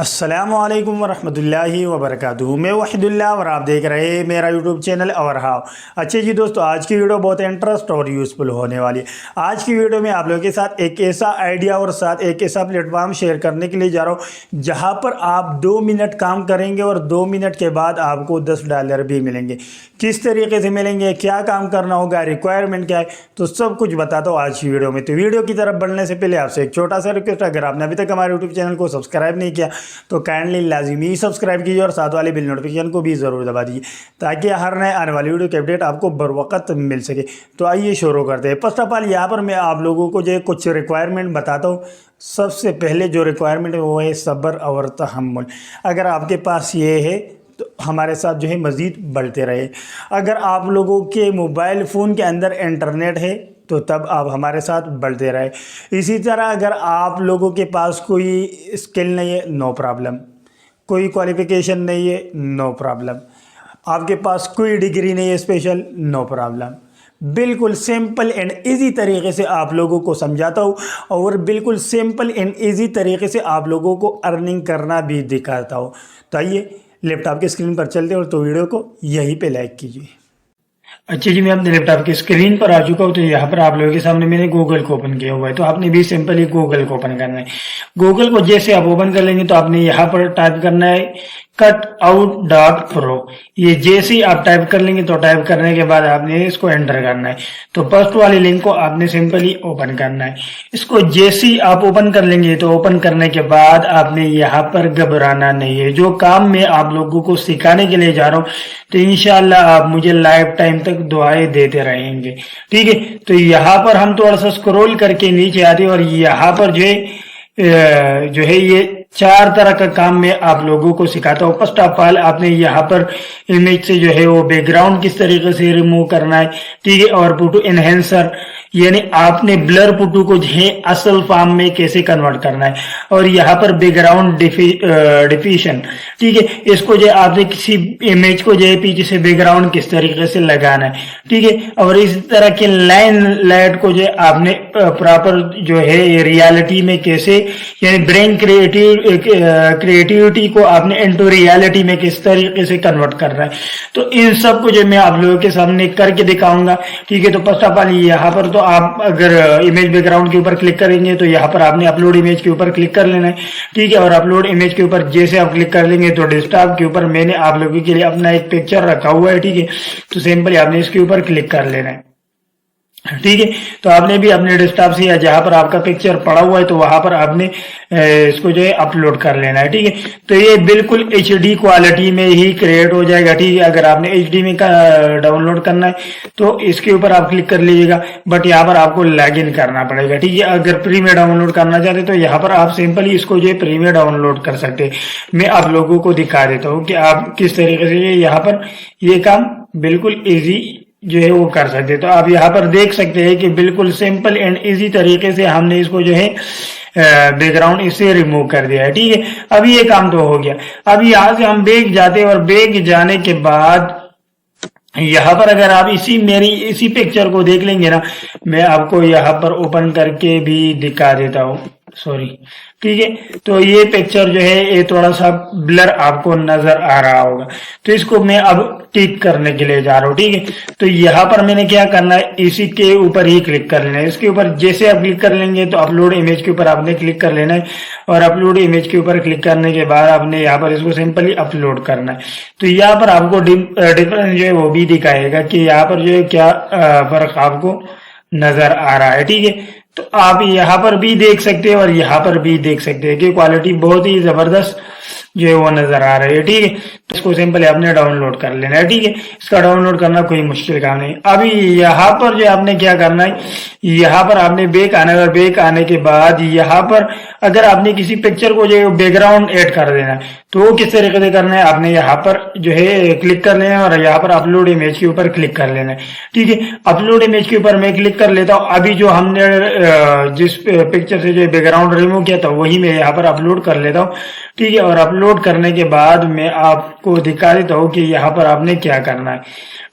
السلام علیکم ورحمۃ اللہ وبرکاتہ۔ میں وحید اللہ اور آپ دیکھ رہے ہیں میرا یوٹیوب چینل اور ہاؤ۔ اچھا جی دوستو، آج کی ویڈیو بہت انٹرسٹ اور یوزفل ہونے والی ہے۔ آج کی ویڈیو میں آپ لوگوں کے ساتھ ایک ایسا آئیڈیا اور ساتھ ایک ایسا پلیٹ فارم شیئر کرنے کے لیے جا رہا ہوں جہاں پر آپ 2 منٹ کام کریں گے اور 2 منٹ کے بعد آپ کو $10 بھی ملیں گے۔ کس طریقے سے ملیں گے، کیا کام کرنا ہوگا، ریکوائرمنٹ کیا ہے، تو سب کچھ بتاتا ہوں آج کی ویڈیو میں۔ تو ویڈیو کی طرف بڑھنے سے پہلے آپ سے ایک چھوٹا سا ریکویسٹ ہے، اگر آپ نے ابھی تک ہمارے یوٹیوب چینل کو سبسکرائب نہیں کیا تو کائنڈلی لازمی سبسکرائب کیجیے اور ساتھ والی بیل نوٹیفیکیشن کو بھی ضرور دبا دیجیے تاکہ ہر نئے آنے والی ویڈیو کی اپڈیٹ آپ کو بر وقت مل سکے۔ تو آئیے شروع کرتے ہیں۔ فرسٹ آف آل یہاں پر میں آپ لوگوں کو جو کچھ ریکوائرمنٹ بتاتا ہوں۔ سب سے پہلے جو ریکوائرمنٹ ہے وہ ہے صبر اور تحمل۔ اگر آپ کے پاس یہ ہے تو ہمارے ساتھ جو ہے مزید بڑھتے رہے۔ اگر آپ لوگوں کے موبائل فون کے اندر انٹرنیٹ ہے تو تب آپ ہمارے ساتھ بڑھتے رہے۔ اسی طرح اگر آپ لوگوں کے پاس کوئی اسکل نہیں ہے، نو پرابلم، کوئی کوالیفیکیشن نہیں ہے، نو پرابلم، آپ کے پاس کوئی ڈگری نہیں ہے اسپیشل، نو پرابلم۔ بالکل سمپل اینڈ ایزی طریقے سے آپ لوگوں کو سمجھاتا ہوں اور بالکل سمپل اینڈ ایزی طریقے سے آپ لوگوں کو ارننگ کرنا بھی دکھاتا ہوں۔ تو آئیے لیپ ٹاپ کے اسکرین پر چلتے ہیں اور تو ویڈیو کو یہیں پہ لائک کیجیے۔ اچھا جی، میں اپنے لیپ ٹاپ کی اسکرین پر آ چکا ہوں۔ تو یہاں پر آپ لوگوں کے سامنے میں نے گوگل کو اوپن کیا ہوا ہے۔ تو آپ نے بھی سمپلی گوگل کو اوپن کرنا ہے۔ گوگل کو جیسے آپ اوپن کر لیں گے تو آپ نے یہاں پر ٹائپ کرنا ہے cutout.pro۔ یہ جیسے آپ ٹائپ کر لیں گے تو ٹائپ کرنے کے بعد آپ نے اس کو انٹر کرنا ہے۔ تو فرسٹ والی لنک کو آپ نے سمپلی اوپن کرنا ہے۔ اس کو جیسے آپ اوپن کر لیں گے تو اوپن کرنے کے بعد آپ نے یہاں پر گھبرانا نہیں ہے۔ جو کام میں آپ لوگوں کو سکھانے کے لیے جا رہا ہوں تو انشاءاللہ آپ مجھے لائف ٹائم تک دعائیں دیتے رہیں گے، ٹھیک ہے۔ تو یہاں پر ہم تھوڑا سا اسکرول کر کے نیچے آتے اور یہاں پر جو ہے یہ 4 طرح کا کام میں آپ لوگوں کو سکھاتا ہوں۔ فرسٹ آف آل آپ نے یہاں پر امیج سے جو ہے وہ بیک گراؤنڈ کس طریقے سے ریموو کرنا ہے، ٹھیک ہے، اور فوٹو انہینسر یعنی آپ نے بلر فوٹو کو جو ہے اصل فارم میں کیسے کنورٹ کرنا ہے، اور یہاں پر بیک گراؤنڈ ڈیفیشن، ٹھیک ہے، اس کو جو ہے آپ نے کسی امیج کو جو ہے پیچھے سے بیک گراؤنڈ کس طریقے سے لگانا ہے، ٹھیک ہے، اور اس طرح کے لائن لائٹ کو جو ہے آپ نے پراپر جو ہے ریالٹی میں کیسے یعنی برین کریٹیوٹی کو آپ نے انٹو ریالٹی میں کس طریقے سے کنورٹ کرنا ہے۔ تو ان سب کو جو میں آپ لوگوں کے سامنے کر کے دکھاؤں گا، ٹھیک ہے۔ تو فرسٹ آف آل یہاں پر تو آپ اگر امیج بیک گراؤنڈ کے اوپر کلک کریں گے تو یہاں پر آپ نے اپلوڈ امیج کے اوپر کلک کر لینا ہے، ٹھیک ہے، اور اپلوڈ امیج کے اوپر جیسے آپ کلک کر لیں گے تو ڈیسک ٹاپ کے اوپر میں نے آپ لوگوں کے لیے اپنا ایک پکچر رکھا ہوا ہے، ٹھیک ہے۔ تو سمپلی آپ نے اس کے اوپر کلک کر لینا ہے، ٹھیک ہے۔ تو آپ نے بھی اپنے ڈیسک ٹاپ سے یا جہاں پر آپ کا پکچر پڑا ہوا ہے تو وہاں پر آپ نے اس کو جو ہے اپلوڈ کر لینا ہے، ٹھیک ہے۔ تو یہ بالکل ایچ ڈی کوالٹی میں ہی کریٹ ہو جائے گا، ٹھیک ہے۔ اگر آپ نے ایچ ڈی میں ڈاؤن لوڈ کرنا ہے تو اس کے اوپر آپ کلک کر لیجیے گا، بٹ یہاں پر آپ کو لاگ ان کرنا پڑے گا، ٹھیک ہے۔ اگر پری میں ڈاؤن لوڈ کرنا چاہتے تو یہاں پر آپ سمپلی اس کو جو ہے پری میں ڈاؤن لوڈ کر سکتے ہیں۔ میں آپ لوگوں کو دکھا دیتا ہوں کہ آپ کس طریقے سے یہاں پر یہ کام بالکل ایزی جو ہے وہ کر سکتے۔ تو آپ یہاں پر دیکھ سکتے ہیں کہ بالکل سمپل اینڈ ایزی طریقے سے ہم نے اس کو جو ہے بیک گراؤنڈ اس سے ریموو کر دیا ہے، ٹھیک ہے۔ اب یہ کام تو ہو گیا۔ اب یہاں سے ہم بیک جاتے ہیں اور بیک جانے کے بعد یہاں پر اگر آپ اسی پکچر کو دیکھ لیں گے نا، میں آپ کو یہاں پر اوپن کر کے بھی دکھا دیتا ہوں، سوری، ٹھیک ہے۔ تو یہ پکچر جو ہے یہ تھوڑا سا بلر آپ کو نظر آ رہا ہوگا، تو اس کو میں اب ٹھیک کرنے کے لیے جا رہا ہوں، ٹھیک ہے۔ تو یہاں پر میں نے کیا کرنا ہے، اسی کے اوپر ہی کلک کر لینا ہے۔ اس کے اوپر جیسے آپ کلک کر لیں گے تو اپلوڈ امیج کے اوپر آپ نے کلک کر لینا ہے، اور اپلوڈ امیج کے اوپر کلک کرنے کے بعد آپ نے یہاں پر اس کو سمپلی اپلوڈ کرنا ہے۔ تو یہاں پر آپ کو ڈفرنس جو ہے وہ بھی دکھائے گا کہ یہاں پر جو ہے کیا فرق آپ کو نظر آ رہا ہے، ٹھیک ہے۔ تو آپ یہاں پر بھی دیکھ سکتے ہیں اور یہاں پر بھی دیکھ سکتے ہیں کہ کوالٹی بہت ہی زبردست جو ہے وہ نظر آ رہی ہے، ٹھیک ہے۔ اس کو سمپلی آپ نے ڈاؤن لوڈ کر لینا ہے، ٹھیک ہے۔ اس کا ڈاؤن لوڈ کرنا کوئی مشکل کام نہیں۔ ابھی یہاں پر جو آپ نے کیا کرنا ہے، یہاں پر آپ نے بیک آنا ہے، اور بیک آنے کے بعد یہاں پر اگر آپ نے کسی پکچر کو جو ہے بیک گراؤنڈ ایڈ کر دینا ہے تو وہ کس طریقے سے کرنا ہے، آپ نے یہاں پر جو ہے کلک کر لینا ہے اور یہاں پر اپلوڈ امیج کے اوپر کلک کر لینا ہے، ٹھیک ہے۔ اپلوڈ امیج کے اوپر میں کلک کر لیتا ہوں۔ ابھی جو ہم نے جس پکچر سے جو بیک گراؤنڈ ریموو کیا تھا وہی میں یہاں پر اپلوڈ کر لیتا ہوں، ٹھیک ہے۔ اور اپلوڈ کرنے کے بعد میں آپ کو دکھا دیتا ہوں کہ یہاں پر آپ نے کیا کرنا ہے،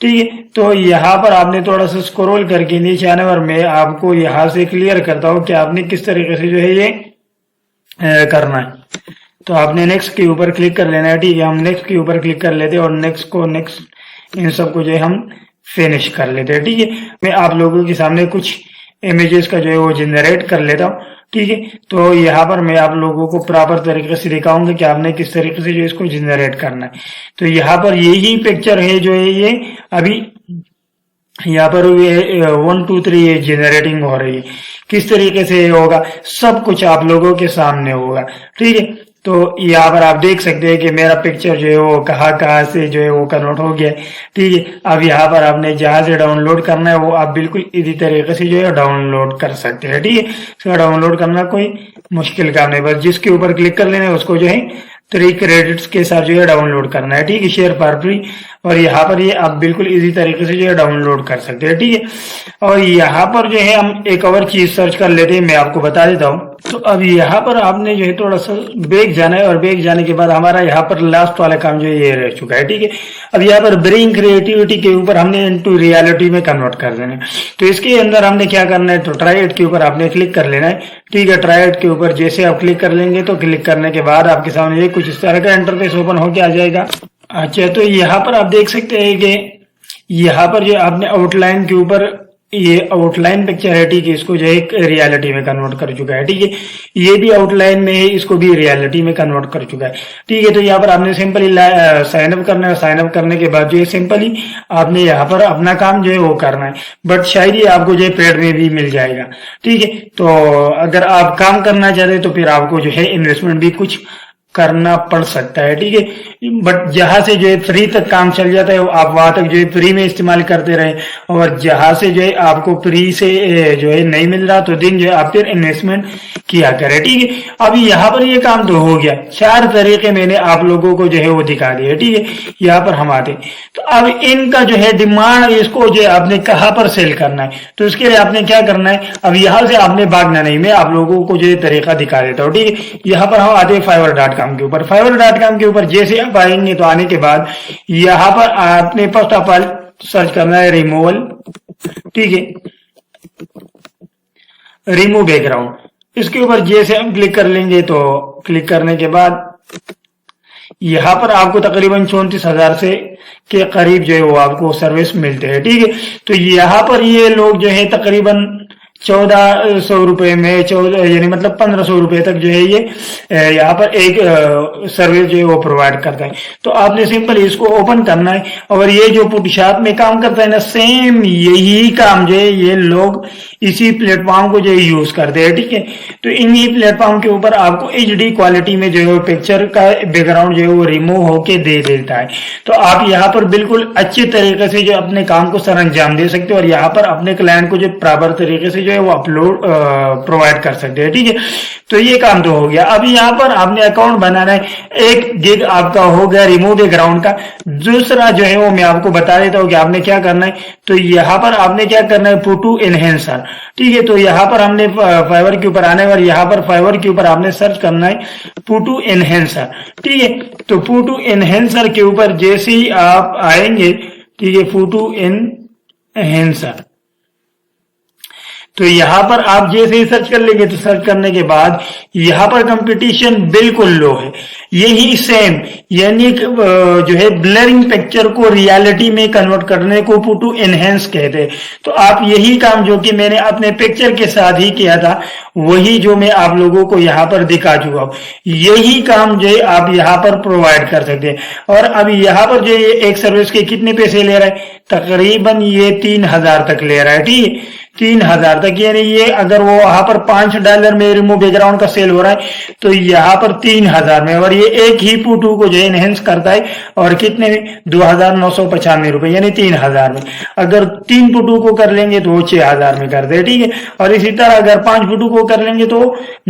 ٹھیک ہے۔ تو یہاں پر آپ نے تھوڑا سا اسکرول کر کے نیچے آنا ہے اور میں آپ کو یہاں سے کلیئر کرتا ہوں کہ آپ نے کس طریقے سے جو ہے یہ کرنا ہے۔ तो आपने नेक्स्ट के ऊपर क्लिक कर लेना है, ठीक है। हम नेक्स्ट के ऊपर क्लिक कर लेते हैं और नेक्स्ट इन सबको जो है हम फिनिश कर लेते हैं, ठीक है। मैं आप लोगों के सामने कुछ इमेजेस का जो है वो जनरेट कर लेता हूँ, ठीक है। तो यहाँ पर मैं आप लोगों को प्रॉपर तरीके से दिखाऊंगा कि आपने किस तरीके से जो इसको जनरेट करना है। तो यहाँ पर यही पिक्चर है जो है ये अभी यहाँ पर 1 2 3 ये जनरेटिंग हो रही है। किस तरीके से होगा सब कुछ आप लोगों के सामने होगा, ठीक है। तो यहाँ पर आप देख सकते हैं कि मेरा पिक्चर जो है वो कहाँ से जो है वो कन्वर्ट हो गया, ठीक है। अब यहाँ पर आपने जहां से डाउनलोड करना है वो आप बिल्कुल इसी तरीके से जो है डाउनलोड कर सकते हैं, ठीक है। इसका डाउनलोड करना कोई मुश्किल काम नहीं, बस जिसके ऊपर क्लिक कर लेना है उसको जो है 3 क्रेडिट्स के साथ जो है डाउनलोड करना है, ठीक है। शेयर फॉर फ्री, और यहाँ पर ये आप बिल्कुल इजी तरीके से जो है डाउनलोड कर सकते हैं, ठीक है। और यहाँ पर जो है हम एक और चीज सर्च कर लेते हैं, मैं आपको बता देता हूँ। तो अब यहाँ पर आपने जो है थोड़ा सा बैक जाना है, और बैक जाने के बाद हमारा यहाँ पर लास्ट वाला काम जो है ये रह चुका है, ठीक है। अब यहाँ पर ब्रिंग क्रिएटिविटी के ऊपर हमने इनटू रियलिटी में कन्वर्ट कर देना है। तो इसके अंदर हमने क्या करना है, तो ट्राई इट के ऊपर आपने क्लिक कर लेना है, ठीक है। ट्राई इट के ऊपर जैसे आप क्लिक कर लेंगे तो क्लिक करने के बाद आपके सामने ये कुछ इस तरह का इंटरफेस ओपन होके आ जाएगा। अच्छा, तो यहाँ पर आप देख सकते हैं कि यहाँ पर जो आपने आउटलाइन के ऊपर ये आउटलाइन पिक्चर है, ठीक है, इसको जो है रियलिटी में कन्वर्ट कर चुका है, ठीक है। ये भी आउटलाइन में है, इसको भी रियलिटी में कन्वर्ट कर चुका है, ठीक है। तो यहाँ पर आपने सिंपली साइन अप करना है, साइन अप करने के बाद जो है सिंपली आपने यहाँ पर अपना काम जो है वो करना है, बट शायद ही आपको जो है पेड में भी मिल जाएगा, ठीक है। तो अगर आप काम करना चाहते हैं तो फिर आपको जो है इन्वेस्टमेंट भी कुछ करना पड़ सकता है, ठीक है। बट जहां से जो है फ्री तक काम चल जाता है आप वहां तक जो है फ्री में इस्तेमाल करते रहे, और जहां से जो है आपको फ्री से जो है नहीं मिल रहा तो दिन जो है आप फिर इन्वेस्टमेंट किया करें, ठीक है। अभी यहाँ पर ये काम तो हो गया, 4 तरीके मैंने आप लोगों को जो है वो दिखा दिया, ठीक है। यहाँ पर हम आते, तो अब इनका जो है डिमांड, इसको जो है आपने कहाँ पर सेल करना है, तो इसके लिए आपने क्या करना है, अब यहाँ से आपने भागना नहीं, मैं आप लोगों को जो है तरीका दिखा देता हूँ, ठीक है। यहाँ पर हम आते हैं fiverr.com के ऊपर। fiverr.com के ऊपर जैसे आप आएंगे तो आने के बाद यहाँ पर आपने फर्स्ट ऑफ ऑल सर्च करना है रिमूवल, ठीक है, रिमूव बैकग्राउंड। इसके ऊपर जैसे हम क्लिक कर लेंगे तो क्लिक करने के बाद यहाँ पर आपको तकरीबन 34,000 से के करीब जो है वो आपको सर्विस मिलते हैं, ठीक है। तो यहाँ पर ये लोग जो है तकरीबन 1400 रुपए में 14 यानी मतलब 1500 रुपए तक जो है ये यहाँ पर एक सर्विस जो है वो प्रोवाइड करता है। तो आपने सिंपल इसको ओपन करना है, और ये जो पुट शॉप में काम करता है ना, सेम यही काम जो है ये लोग इसी प्लेटफॉर्म को जो है यूज करते हैं, ठीक है। तो इन्हीं प्लेटफॉर्म के ऊपर आपको HD क्वालिटी में जो है पिक्चर का बैकग्राउंड जो है वो रिमूव होके दे देता है। तो आप यहाँ पर बिल्कुल अच्छे तरीके से जो अपने काम को सर अंजाम दे सकते हो, और यहाँ पर अपने क्लाइंट को जो प्रॉपर तरीके से जो है वो अपलोड प्रोवाइड कर सकते हैं, ठीक है। तो ये काम तो हो गया। अब यहाँ पर आपने अकाउंट बनाना है, 1 गिग आपका हो गया रिमूव बैकग्राउंड का। दूसरा जो है वो मैं आपको बता देता हूँ कि आपने क्या करना है। तो यहाँ पर आपने क्या करना है, फोटो एनहेंसर, ठीक है। तो यहाँ पर हमने फाइवर के ऊपर आने और यहाँ पर फाइवर के ऊपर आपने सर्च करना है फोटो एनहेंसर, ठीक है। तो फोटो एनहेंसर के ऊपर जैसे ही आप आएंगे, ठीक है, फोटो एनहेंसर, तो यहाँ पर आप जैसे ही सर्च कर लेंगे तो सर्च करने के बाद यहाँ पर कंपटीशन बिल्कुल लो है। यही सेम यानी जो है ब्लरिंग पिक्चर को रियलिटी में कन्वर्ट करने को फोटो एनहेंस कहते हैं। तो आप यही काम जो कि मैंने अपने पिक्चर के साथ ही किया था, वही जो मैं आप लोगों को यहाँ पर दिखा चुका हूँ, यही काम जो है आप यहाँ पर प्रोवाइड कर सकते हैं। और अब यहाँ पर जो ये एक सर्विस के कितने पैसे ले रहा है, तकरीबन ये 3000 तक ले रहा है, ठीक है, 3000 तक। यानी ये अगर वो वहां पर $5 में रिमूव बैकग्राउंड का सेल हो रहा है तो यहाँ पर 3000 में, और ये एक ही फोटो को जो एनहेंस करता है, और कितने में, 2995 रुपए यानी 3000 में। अगर 3 फोटो को कर लेंगे तो वो 6000 में कर दे, ठीक है। और इसी तरह अगर 5 फोटो को कर लेंगे तो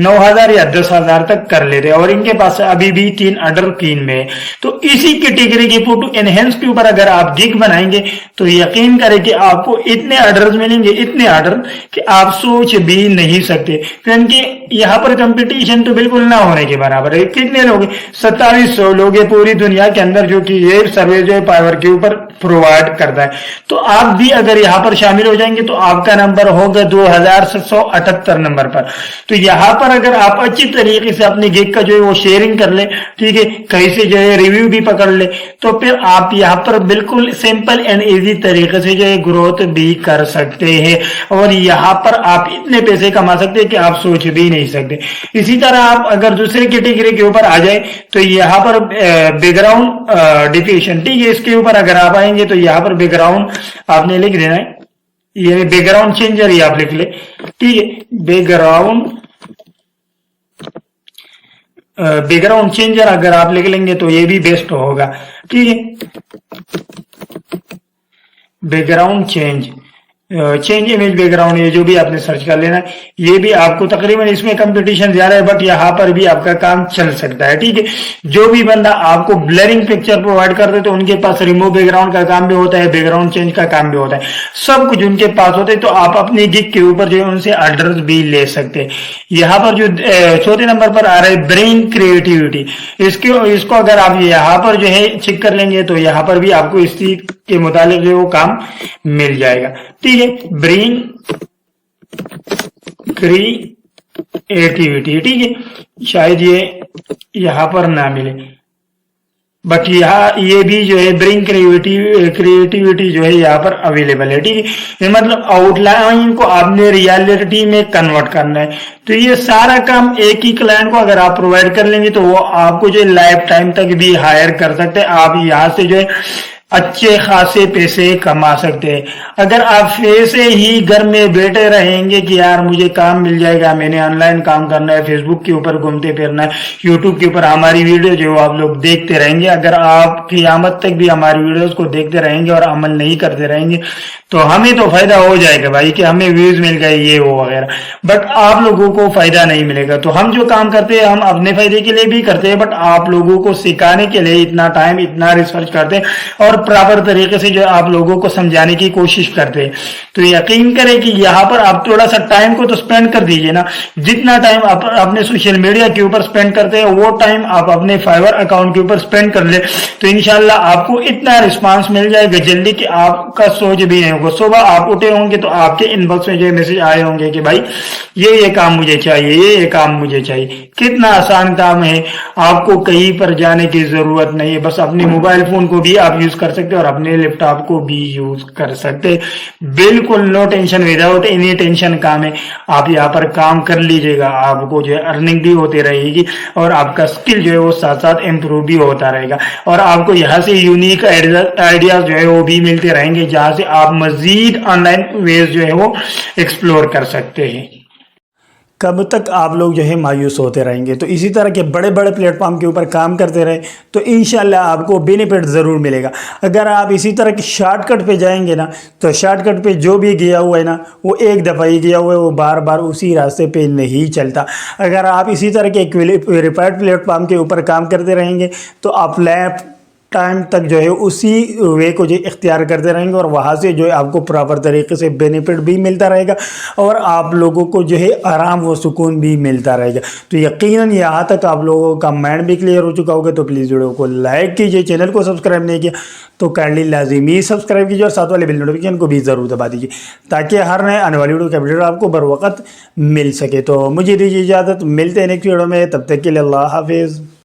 9000 या 10,000 तक कर लेते हैं, और इनके पास अभी भी 3 ऑर्डर 3 में है। तो इसी कैटेगरी की फोटो एनहेंस के ऊपर अगर आप गिग बनाएंगे तो यकीन करें कि आपको इतने ऑर्डर्स मिलेंगे, इतने आर्डर कि आप सोच भी नहीं सकते, क्योंकि यहाँ पर कंपटीशन तो बिल्कुल ना होने के बराबर है। कितने लोग, 2700 लोग है पूरी दुनिया के अंदर जो कि ये सर्विस जो है पावर के ऊपर प्रोवाइड करता है। तो आप भी अगर यहाँ पर शामिल हो जाएंगे तो आपका नंबर होगा 2778 नंबर पर। तो यहाँ पर अगर आप अच्छी तरीके से अपने गिग का जो है वो शेयरिंग कर ले, ठीक है, कहीं से जो है रिव्यू भी पकड़ ले, तो फिर आप यहाँ पर बिल्कुल सिंपल एंड इजी तरीके से जो है ग्रोथ भी कर सकते हैं, और यहाँ पर आप इतने पैसे कमा सकते हैं कि आप सोच भी नहीं सकते। इसी तरह आप अगर दूसरे कैटेगरी के ऊपर आ जाए तो यहाँ पर बैकग्राउंड डिफिनेशन, ठीक है, इसके ऊपर अगर आप आएंगे तो यहाँ पर बैकग्राउंड आपने लिख देना है, ये बैकग्राउंड चेंजर ही आप लिख ले, ठीक है, बैकग्राउंड चेंजर अगर आप लिख लेंगे तो ये भी बेस्ट होगा, ठीक है। बैकग्राउंड चेंज इमेज बैकग्राउंड, ये जो भी आपने सर्च कर लेना है, ये भी आपको तकरीबन इसमें कंपटीशन ज्यादा है, बट यहाँ पर भी आपका काम चल सकता है, ठीक है। जो भी बंदा आपको ब्लरिंग पिक्चर प्रोवाइड करते हैं तो उनके पास रिमूव बैकग्राउंड का काम भी होता है, बैकग्राउंड चेंज का काम भी होता है, सब कुछ उनके पास होता है। तो आप अपनी गिग के ऊपर जो है उनसे ऑर्डर भी ले सकते हैं। यहाँ पर जो चौथे नंबर पर आ रहा है ब्रेन क्रिएटिविटी, इसको अगर आप यहाँ पर जो है चेक कर लेंगे तो यहाँ पर भी आपको इसी के मुताबिक जो है वो काम मिल जाएगा, ठीक है। ब्रेन क्रिएटिविटी, ठीक है, शायद ये यहाँ पर ना मिले, बट यहाँ ये भी जो है ब्रेन क्रिएटिविटी जो है यहाँ पर अवेलेबल है, ठीक है। मतलब आउटलाइन को आपने रियलिटी में कन्वर्ट करना है, तो ये सारा काम एक ही क्लाइंट को अगर आप प्रोवाइड कर लेंगे तो वो आपको जो लाइफ टाइम तक भी हायर कर सकते हैं। आप यहाँ से जो है अच्छे खासे पैसे कमा सकते हैं। अगर आप ऐसे ही घर में बैठे रहेंगे कि यार मुझे काम मिल जाएगा, मैंने ऑनलाइन काम करना है, फेसबुक के ऊपर घूमते फिरना है, यूट्यूब के ऊपर हमारी वीडियो जो आप लोग देखते रहेंगे, अगर आप क़यामत तक भी हमारी वीडियोस को देखते रहेंगे और अमल नहीं करते रहेंगे तो हमें तो फायदा हो जाएगा भाई कि हमें व्यूज मिल गए ये वो वगैरह, बट आप लोगों को फायदा नहीं मिलेगा। तो हम जो काम करते हैं हम अपने फायदे के लिए भी करते हैं, बट आप लोगों को सिखाने के लिए इतना टाइम इतना रिसर्च करते हैं और प्रॉपर तरीके से जो आप लोगों को समझाने की कोशिश करते हैं। तो यकीन करें कि यहाँ पर आप थोड़ा सा टाइम को तो स्पेंड कर दीजिए ना, जितना टाइम आप अपने सोशल मीडिया के ऊपर स्पेंड करते हैं वो टाइम आप अपने फाइवर अकाउंट के ऊपर स्पेंड कर ले, तो इंशाल्लाह आपको इतना रिस्पांस मिल जाएगा जल्दी कि आपका सोच भी नहीं होगा। सुबह आप उठे होंगे तो आपके इनबॉक्स में जो मैसेज आए होंगे कि भाई ये काम मुझे चाहिए, ये काम मुझे चाहिए। कितना आसान काम है, आपको कहीं पर जाने की जरूरत नहीं है, बस अपने मोबाइल फोन को भी आप यूज कर सकते हैं और अपने लैपटॉप को भी यूज कर सकते हैं। बिल्कुल no tension, without any tension काम है। आप यहाँ पर काम कर लीजिएगा, आपको जो है अर्निंग भी होती रहेगी और आपका स्किल जो है वो साथ साथ इम्प्रूव भी होता रहेगा, और आपको यहाँ से यूनिक आइडियाज जो है वो भी मिलते रहेंगे, जहां से आप मजीद ऑनलाइन वेज जो है वो एक्सप्लोर कर सकते हैं। कब तक आप लोग जो है मायूस होते रहेंगे? तो इसी तरह के बड़े बड़े प्लेटफॉर्म के ऊपर काम करते रहे तो इंशाल्लाह आपको बेनिफिट ज़रूर मिलेगा। अगर आप इसी तरह के शॉर्टकट पे जाएंगे ना तो शॉर्टकट पे जो भी गया हुआ है ना वो एक दफ़ा ही गया हुआ है, वो बार बार उसी रास्ते पे नहीं चलता। अगर आप इसी तरह के वेरीफाइड प्लेटफॉर्म के ऊपर काम करते रहेंगे तो आप लाइफ टाइम तक जो है उसी वे को जो इख्तियार करते रहेंगे और वहाँ से जो है आपको प्रॉपर तरीके से बेनिफिट भी मिलता रहेगा और आप लोगों को जो है आराम व सुकून भी मिलता रहेगा। तो यकीनन यहाँ तक आप लोगों का माइंड भी क्लियर हो चुका होगा। तो प्लीज़ वीडियो को लाइक कीजिए, चैनल को सब्सक्राइब नहीं किया तो काइंडली लाजिमी सब्सक्राइब कीजिए और साथ वाले बेल नोटिफिकेशन को भी ज़रूर दबा दीजिए ताकि हर नए आने वाली वीडियो का अपडेट आपको बर वक्त मिल सके। तो मुझे दीजिए इजाज़त, मिलते हैं नेक्स्ट वीडियो में, तब तक के लिए अल्लाह हाफिज़।